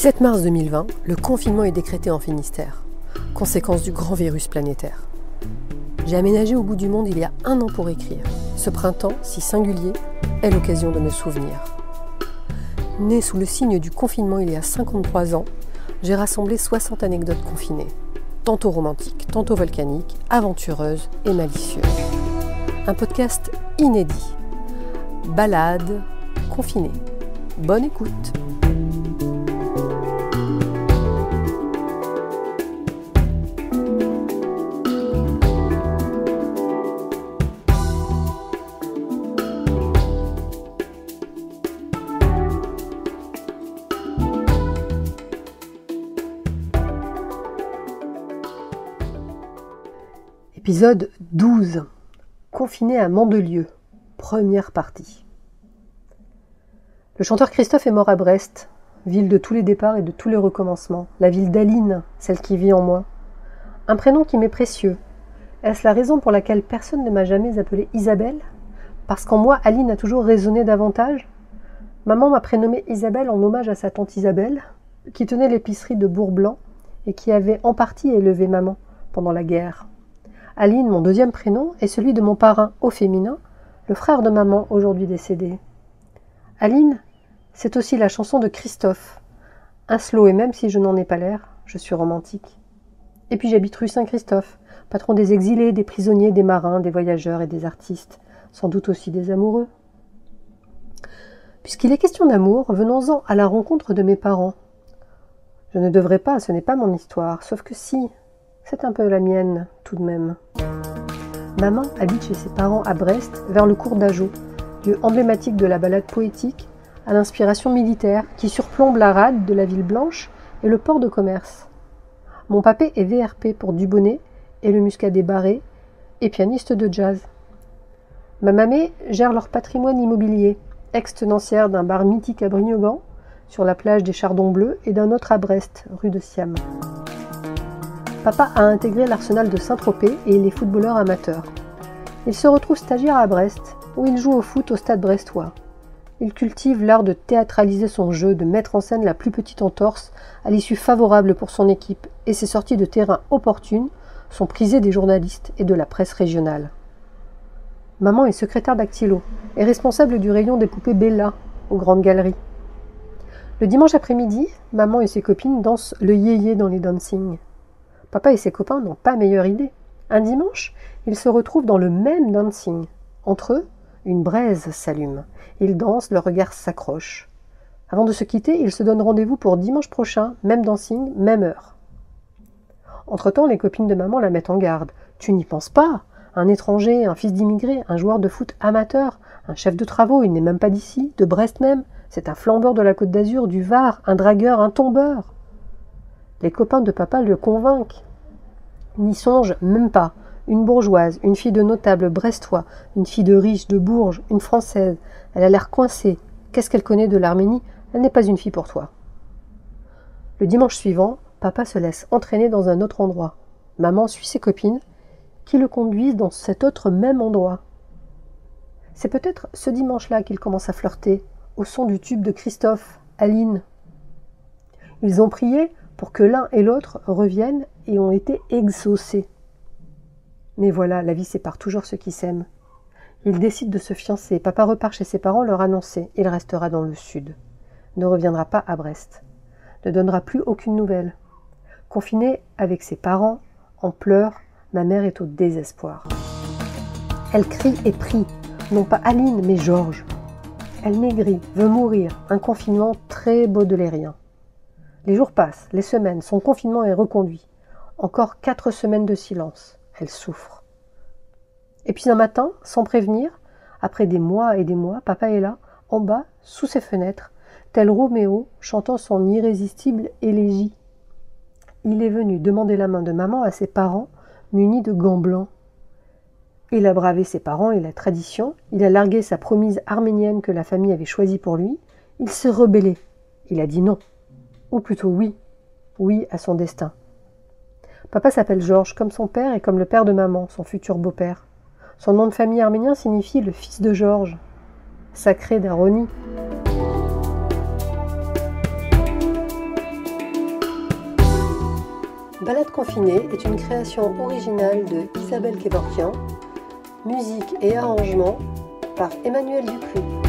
17 mars 2020, le confinement est décrété en Finistère, conséquence du grand virus planétaire. J'ai aménagé au bout du monde il y a 1 an pour écrire. Ce printemps, si singulier, est l'occasion de me souvenir. Né sous le signe du confinement il y a 53 ans, j'ai rassemblé 60 anecdotes confinées, tantôt romantiques, tantôt volcaniques, aventureuses et malicieuses. Un podcast inédit. Balade confinée. Bonne écoute. Épisode 12. Confiné à Mandelieu. Première partie. Le chanteur Christophe est mort à Brest, ville de tous les départs et de tous les recommencements. La ville d'Aline, celle qui vit en moi. Un prénom qui m'est précieux. Est-ce la raison pour laquelle personne ne m'a jamais appelée Isabelle? Parce qu'en moi, Aline a toujours résonné davantage? Maman m'a prénommée Isabelle en hommage à sa tante Isabelle, qui tenait l'épicerie de Bourg-Blanc et qui avait en partie élevé maman pendant la guerre. Aline, mon deuxième prénom, est celui de mon parrain au féminin, le frère de maman, aujourd'hui décédé. Aline, c'est aussi la chanson de Christophe. Un slow, et même si je n'en ai pas l'air, je suis romantique. Et puis j'habite rue Saint-Christophe, patron des exilés, des prisonniers, des marins, des voyageurs et des artistes, sans doute aussi des amoureux. Puisqu'il est question d'amour, venons-en à la rencontre de mes parents. Je ne devrais pas, ce n'est pas mon histoire, sauf que si, c'est un peu la mienne, tout de même. Maman habite chez ses parents à Brest, vers le cours d'Ageau, lieu emblématique de la balade poétique, à l'inspiration militaire, qui surplombe la rade de la ville blanche et le port de commerce. Mon papé est VRP pour Dubonnet et le Muscadet Barré, et pianiste de jazz. Ma mamé gère leur patrimoine immobilier, ex-tenancière d'un bar mythique à Brignogan, sur la plage des Chardons Bleus, et d'un autre à Brest, rue de Siam. Papa a intégré l'Arsenal de Saint-Tropez et il est footballeur amateur. Il se retrouve stagiaire à Brest, où il joue au foot au stade brestois. Il cultive l'art de théâtraliser son jeu, de mettre en scène la plus petite entorse à l'issue favorable pour son équipe, et ses sorties de terrain opportunes sont prisées des journalistes et de la presse régionale. Maman est secrétaire dactylo et responsable du rayon des poupées Bella aux Grandes Galeries. Le dimanche après-midi, maman et ses copines dansent le yéyé dans les dancing. Papa et ses copains n'ont pas meilleure idée. Un dimanche, ils se retrouvent dans le même dancing. Entre eux, une braise s'allume. Ils dansent, leur regard s'accroche. Avant de se quitter, ils se donnent rendez-vous pour dimanche prochain, même dancing, même heure. Entre-temps, les copines de maman la mettent en garde. Tu n'y penses pas? Un étranger, un fils d'immigré, un joueur de foot amateur, un chef de travaux, il n'est même pas d'ici, de Brest même. C'est un flambeur de la Côte d'Azur, du Var, un dragueur, un tombeur. Les copains de papa le convainquent. N'y songe même pas. Une bourgeoise, une fille de notable brestois, une fille de riche, de Bourges, une française. Elle a l'air coincée. Qu'est-ce qu'elle connaît de l'Arménie? Elle n'est pas une fille pour toi. Le dimanche suivant, papa se laisse entraîner dans un autre endroit. Maman suit ses copines, qui le conduisent dans cet autre même endroit. C'est peut-être ce dimanche-là qu'ils commencent à flirter, au son du tube de Christophe, Aline. Ils ont prié pour que l'un et l'autre reviennent et ont été exaucés. Mais voilà, la vie sépare toujours ceux qui s'aiment. Ils décident de se fiancer. Papa repart chez ses parents leur annoncer. Il restera dans le sud. Ne reviendra pas à Brest. Ne donnera plus aucune nouvelle. Confinée avec ses parents, en pleurs, ma mère est au désespoir. Elle crie et prie. Non pas Aline, mais Georges. Elle maigrit, veut mourir. Un confinement très baudelairien. Les jours passent, les semaines, son confinement est reconduit. Encore 4 semaines de silence. Elle souffre. Et puis un matin, sans prévenir, après des mois et des mois, papa est là, en bas, sous ses fenêtres, tel Roméo, chantant son irrésistible élégie. Il est venu demander la main de maman à ses parents, munis de gants blancs. Il a bravé ses parents et la tradition, il a largué sa promise arménienne que la famille avait choisie pour lui, il s'est rebellé. Il a dit non. Ou plutôt oui. Oui à son destin. Papa s'appelle Georges, comme son père et comme le père de maman, son futur beau-père. Son nom de famille arménien signifie le fils de Georges. Sacré d'Aroni. Balade confinée est une création originale de Isabelle Kevorkian, musique et arrangement par Emmanuel Dupuis.